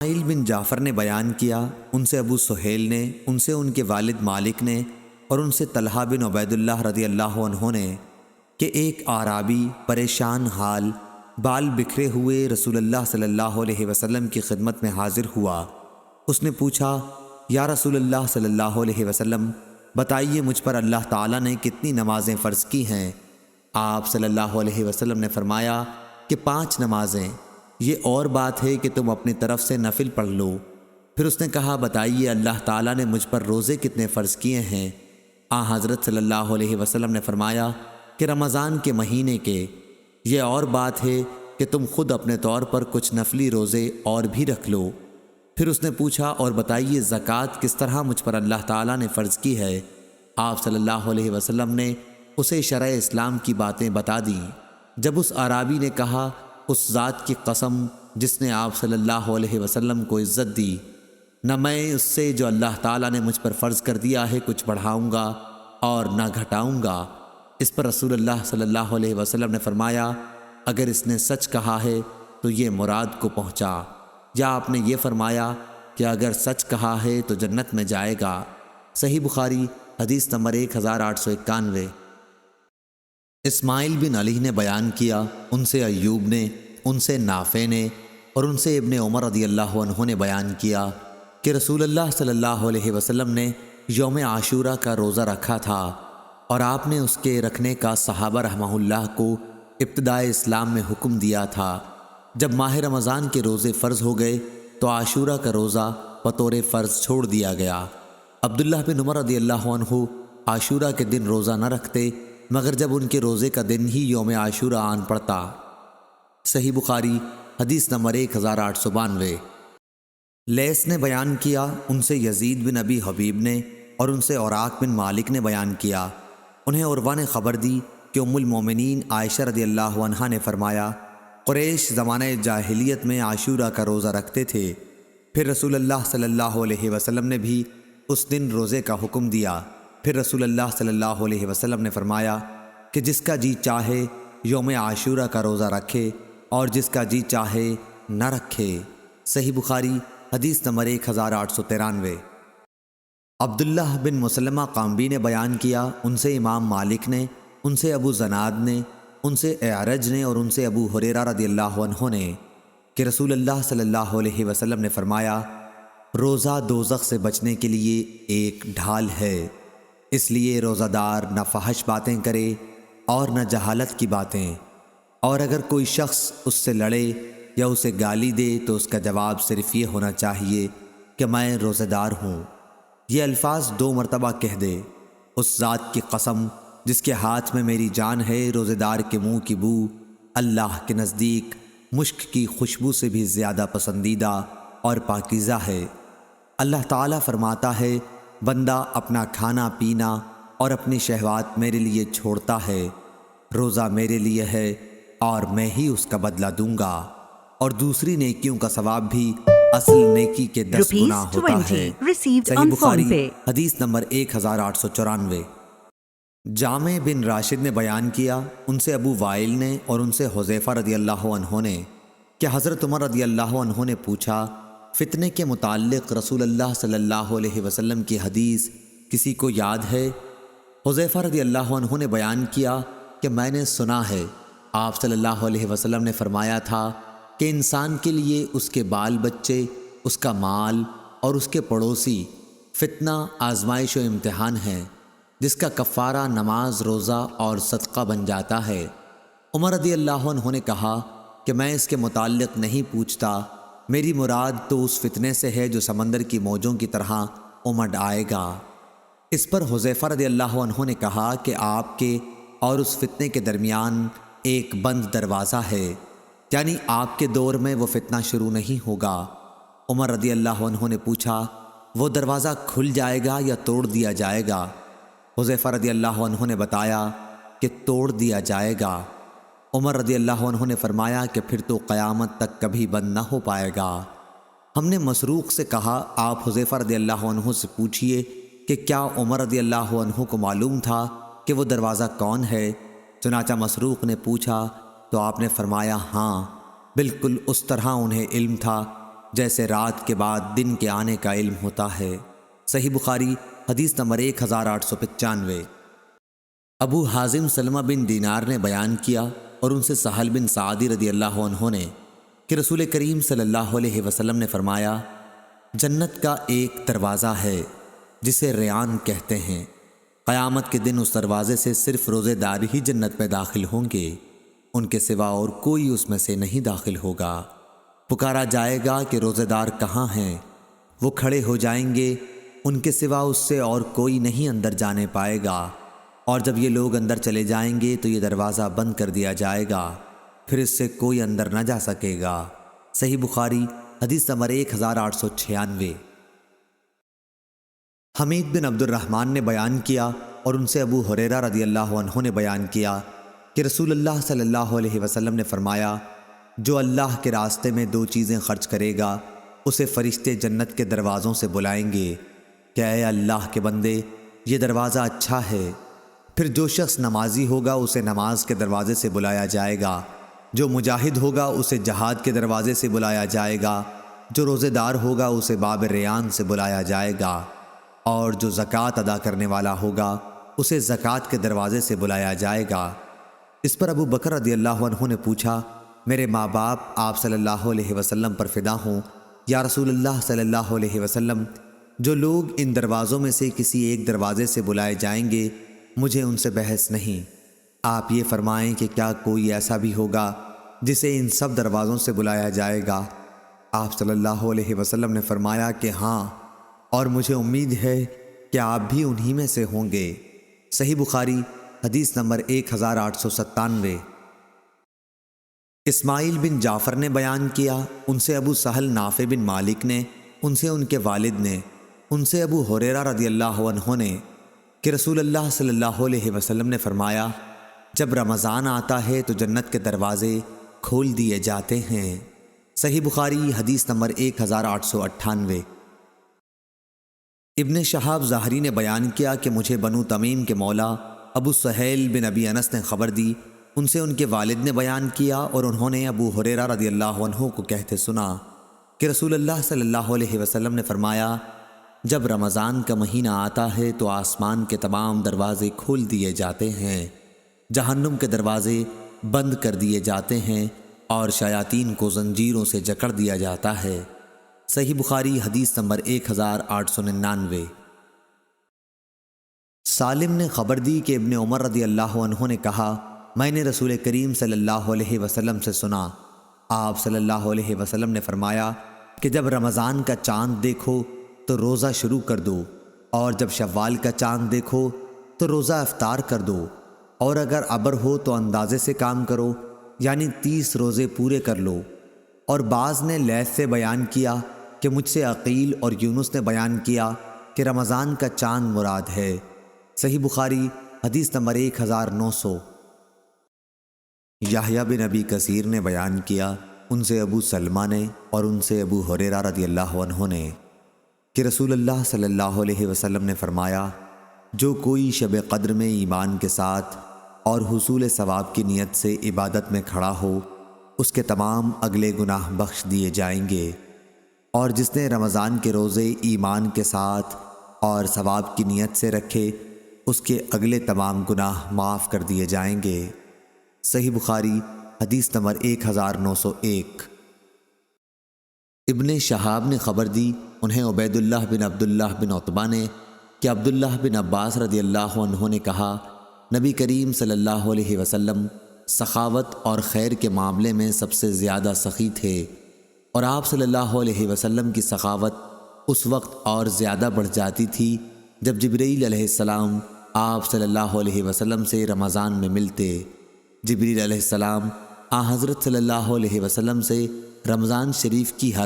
اسماعیل بن جعفر نے بیان کیا، ان سے ابو سہیل نے، ان سے ان کے والد مالک نے، اور ان سے طلحہ بن عبید اللہ رضی اللہ عنہ نے کہ ایک اعرابی پریشان حال بال بکھرے ہوئے رسول اللہ صلی اللہ علیہ وسلم کی خدمت میں حاضر ہوا۔ اس نے پوچھا، یا رسول اللہ صلی اللہ علیہ وسلم، بتائیے مجھ پر اللہ تعالیٰ نے کتنی نمازیں فرض کی ہیں؟ آپ صلی اللہ علیہ وسلم نے فرمایا کہ 5 نمازیں، یہ اور بات ہے کہ تم اپنی طرف سے نفل پڑھ لو۔ پھر اس نے کہا، بتائیے اللہ تعالیٰ نے مجھ پر روزے کتنے فرض کیے ہیں؟ حضرت صلی اللہ علیہ وسلم نے فرمایا کہ رمضان کے مہینے کے، یہ اور بات ہے کہ تم خود اپنے طور پر کچھ نفلی روزے اور بھی رکھ لو۔ پھر اس نے پوچھا، اور بتائیے زکوٰۃ کس طرح مجھ پر اللہ تعالیٰ نے فرض کی ہے؟ آپ صلی اللہ علیہ وسلم نے اسے شرع اسلام کی باتیں بتا دیں۔ جب اس اعرابی نے کہا، اس ذات کی قسم جس نے آپ صلی اللہ علیہ وسلم کو عزت دی، نہ میں اس سے جو اللہ تعالیٰ نے مجھ پر فرض کر دیا ہے کچھ بڑھاؤں گا اور نہ گھٹاؤں گا۔ اس پر رسول اللہ صلی اللہ علیہ وسلم نے فرمایا، اگر اس نے سچ کہا ہے تو یہ مراد کو پہنچا، یا آپ نے یہ فرمایا کہ اگر سچ کہا ہے تو جنت میں جائے گا۔ صحیح بخاری حدیث نمبر 1891۔ اسماعیل بن علی نے بیان کیا، ان سے ایوب نے، ان سے نافع نے، اور ان سے ابن عمر رضی اللہ عنہ نے بیان کیا کہ رسول اللہ صلی اللہ علیہ وسلم نے یوم عاشورہ کا روزہ رکھا تھا، اور آپ نے اس کے رکھنے کا صحابہ رحمہ اللہ کو ابتدائے اسلام میں حکم دیا تھا۔ جب ماہ رمضان کے روزے فرض ہو گئے تو عاشورہ کا روزہ بطور فرض چھوڑ دیا گیا۔ عبداللہ بن عمر رضی اللہ عنہ عاشورہ کے دن روزہ نہ رکھتے مگر جب ان کے روزے کا دن ہی یوم عاشورہ آن پڑتا۔ صحیح بخاری حدیث نمبر 1892۔ لیث نے بیان کیا، ان سے یزید بن ابی حبیب نے، اور ان سے اوراق بن مالک نے بیان کیا، انہیں عروہ نے خبر دی کہ ام المومنین عائشہ رضی اللہ عنہا نے فرمایا، قریش زمانہ جاہلیت میں عاشورہ کا روزہ رکھتے تھے، پھر رسول اللہ صلی اللہ علیہ وسلم نے بھی اس دن روزے کا حکم دیا۔ پھر رسول اللہ صلی اللہ علیہ وسلم نے فرمایا کہ جس کا جی چاہے یوم عاشورہ کا روزہ رکھے اور جس کا جی چاہے نہ رکھے۔ صحیح بخاری حدیث نمبر 1893۔ عبداللہ بن مسلمہ قامبی نے بیان کیا، ان سے امام مالک نے، ان سے ابو زناد نے، ان سے اعرج نے، اور ان سے ابو ہریرہ رضی اللہ عنہ نے کہ رسول اللہ صلی اللہ علیہ وسلم نے فرمایا، روزہ دوزخ سے بچنے کے لیے ایک ڈھال ہے، اس لیے روزہ دار نہ فحش باتیں کرے اور نہ جہالت کی باتیں، اور اگر کوئی شخص اس سے لڑے یا اسے گالی دے تو اس کا جواب صرف یہ ہونا چاہیے کہ میں روزہ دار ہوں۔ یہ الفاظ 2 مرتبہ کہہ دے، اس ذات کی قسم جس کے ہاتھ میں میری جان ہے، روزہ دار کے منہ کی بو اللہ کے نزدیک مشک کی خوشبو سے بھی زیادہ پسندیدہ اور پاکیزہ ہے۔ اللہ تعالیٰ فرماتا ہے، بندہ اپنا کھانا پینا اور اپنی شہوات میرے لیے چھوڑتا ہے، روزہ میرے لیے ہے اور میں ہی اس کا بدلہ دوں گا، اور دوسری نیکیوں کا ثواب بھی اصل نیکی کے 10 گنا ہوتا ہے۔ صحیح بخاری حدیث نمبر 1894۔ جامع بن راشد نے بیان کیا، ان سے ابو وائل نے، اور ان سے حذیفہ رضی اللہ عنہ نے کہ حضرت عمر رضی اللہ عنہ نے پوچھا، فتنے کے متعلق رسول اللہ صلی اللہ علیہ وسلم کی حدیث کسی کو یاد ہے؟ حذیفہ رضی اللہ عنہ نے بیان کیا کہ میں نے سنا ہے، آپ صلی اللہ علیہ وسلم نے فرمایا تھا کہ انسان کے لیے اس کے بال بچے، اس کا مال اور اس کے پڑوسی فتنہ، آزمائش و امتحان ہے، جس کا کفارہ نماز، روزہ اور صدقہ بن جاتا ہے۔ عمر رضی اللہ عنہ نے کہا کہ میں اس کے متعلق نہیں پوچھتا، میری مراد تو اس فتنے سے ہے جو سمندر کی موجوں کی طرح امڈ آئے گا۔ اس پر حذیفہ رضی اللہ عنہ نے کہا کہ آپ کے اور اس فتنے کے درمیان ایک بند دروازہ ہے، یعنی آپ کے دور میں وہ فتنہ شروع نہیں ہوگا۔ عمر رضی اللہ عنہ نے پوچھا، وہ دروازہ کھل جائے گا یا توڑ دیا جائے گا؟ حذیفہ رضی اللہ عنہ نے بتایا کہ توڑ دیا جائے گا۔ عمر رضی اللہ عنہ نے فرمایا کہ پھر تو قیامت تک کبھی بند نہ ہو پائے گا۔ ہم نے مسروق سے کہا، آپ حذیفہ رضی اللہ عنہ سے پوچھئے کہ کیا عمر رضی اللہ عنہ کو معلوم تھا کہ وہ دروازہ کون ہے؟ چنانچہ مسروق نے پوچھا تو آپ نے فرمایا، ہاں بالکل اس طرح انہیں علم تھا جیسے رات کے بعد دن کے آنے کا علم ہوتا ہے۔ صحیح بخاری حدیث نمبر 1895۔ ابو حازم سلمہ بن دینار نے بیان کیا اور ان سے سہل بن سعدی رضی اللہ عنہ نے کہ رسول کریم صلی اللہ علیہ وسلم نے فرمایا، جنت کا ایک دروازہ ہے جسے ریان کہتے ہیں، قیامت کے دن اس دروازے سے صرف روزے دار ہی جنت میں داخل ہوں گے، ان کے سوا اور کوئی اس میں سے نہیں داخل ہوگا۔ پکارا جائے گا کہ روزے دار کہاں ہیں؟ وہ کھڑے ہو جائیں گے، ان کے سوا اس سے اور کوئی نہیں اندر جانے پائے گا، اور جب یہ لوگ اندر چلے جائیں گے تو یہ دروازہ بند کر دیا جائے گا، پھر اس سے کوئی اندر نہ جا سکے گا۔ صحیح بخاری حدیث نمبر 1896۔ حمید بن عبد الرحمن نے بیان کیا اور ان سے ابو ہریرہ رضی اللہ عنہ نے بیان کیا کہ رسول اللہ صلی اللہ علیہ وسلم نے فرمایا، جو اللہ کے راستے میں 2 چیزیں خرچ کرے گا اسے فرشتے جنت کے دروازوں سے بلائیں گے کہ اے اللہ کے بندے، یہ دروازہ اچھا ہے۔ پھر جو شخص نمازی ہوگا اسے نماز کے دروازے سے بلایا جائے گا، جو مجاہد ہوگا اسے جہاد کے دروازے سے بلایا جائے گا، جو روزے دار ہوگا اسے باب ریان سے بلایا جائے گا، اور جو زکوٰۃ ادا کرنے والا ہوگا اسے زکوٰۃ کے دروازے سے بلایا جائے گا۔ اس پر ابو بکر رضی اللہ عنہ نے پوچھا، میرے ماں باپ آپ صلی اللہ علیہ وسلم پر فدا ہوں، یا رسول اللہ صلی اللہ علیہ وسلم، جو لوگ ان دروازوں میں سے کسی ایک دروازے سے بلائے جائیں گے مجھے ان سے بحث نہیں، آپ یہ فرمائیں کہ کیا کوئی ایسا بھی ہوگا جسے ان سب دروازوں سے بلایا جائے گا؟ آپ صلی اللہ علیہ وسلم نے فرمایا کہ ہاں، اور مجھے امید ہے کہ آپ بھی انہی میں سے ہوں گے۔ صحیح بخاری حدیث نمبر 1897۔ اسماعیل بن جعفر نے بیان کیا، ان سے ابو سہل نافع بن مالک نے، ان سے ان کے والد نے، ان سے ابو ہریرہ رضی اللہ عنہ نے کہ رسول اللہ صلی اللہ علیہ وسلم نے فرمایا، جب رمضان آتا ہے تو جنت کے دروازے کھول دیے جاتے ہیں۔ صحیح بخاری حدیث نمبر 1898۔ ابن شہاب ظاہری نے بیان کیا کہ مجھے بنو تمیم کے مولا ابو سہیل بن ابی انس نے خبر دی، ان سے ان کے والد نے بیان کیا اور انہوں نے ابو ہریرہ رضی اللہ عنہ کو کہتے سنا کہ رسول اللہ صلی اللہ علیہ وسلم نے فرمایا، جب رمضان کا مہینہ آتا ہے تو آسمان کے تمام دروازے کھول دیے جاتے ہیں، جہنم کے دروازے بند کر دیے جاتے ہیں، اور شیاطین کو زنجیروں سے جکڑ دیا جاتا ہے۔ صحیح بخاری حدیث نمبر 1899۔ سالم نے خبر دی کہ ابن عمر رضی اللہ عنہ نے کہا، میں نے رسول کریم صلی اللہ علیہ وسلم سے سنا، آپ صلی اللہ علیہ وسلم نے فرمایا کہ جب رمضان کا چاند دیکھو تو روزہ شروع کر دو، اور جب شوال کا چاند دیکھو تو روزہ افطار کر دو، اور اگر ابر ہو تو اندازے سے کام کرو، یعنی 30 روزے پورے کر لو۔ اور بعض نے لیث سے بیان کیا کہ مجھ سے عقیل اور یونس نے بیان کیا کہ رمضان کا چاند مراد ہے۔ صحیح بخاری حدیث نمبر 1900۔ یحییٰ بن ابی کثیر نے بیان کیا، ان سے ابو سلمہ نے اور ان سے ابو ہریرہ رضی اللہ عنہ نے کہ رسول اللہ صلی اللہ علیہ وسلم نے فرمایا، جو کوئی شب قدر میں ایمان کے ساتھ اور حصول ثواب کی نیت سے عبادت میں کھڑا ہو، اس کے تمام اگلے گناہ بخش دیے جائیں گے، اور جس نے رمضان کے روزے ایمان کے ساتھ اور ثواب کی نیت سے رکھے اس کے اگلے تمام گناہ معاف کر دیے جائیں گے۔ صحیح بخاری حدیث نمبر 1901۔ ابن شہاب نے خبر دی، انہیں عبید اللہ بن عبداللہ بن عتبہ نے کہ عبداللہ بن عباس رضی اللہ عنہ نے کہا، نبی کریم صلی اللہ علیہ وسلم سخاوت اور خیر کے معاملے میں سب سے زیادہ سخی تھے، اور آپ صلی اللہ علیہ وسلم کی سخاوت اس وقت اور زیادہ بڑھ جاتی تھی جب جبرائیل علیہ السلام آپ صلی اللہ علیہ وسلم سے رمضان میں ملتے۔ جبرائیل علیہ السلام حضرت صلی اللہ علیہ وسلم سے رمضان شریف کی ہر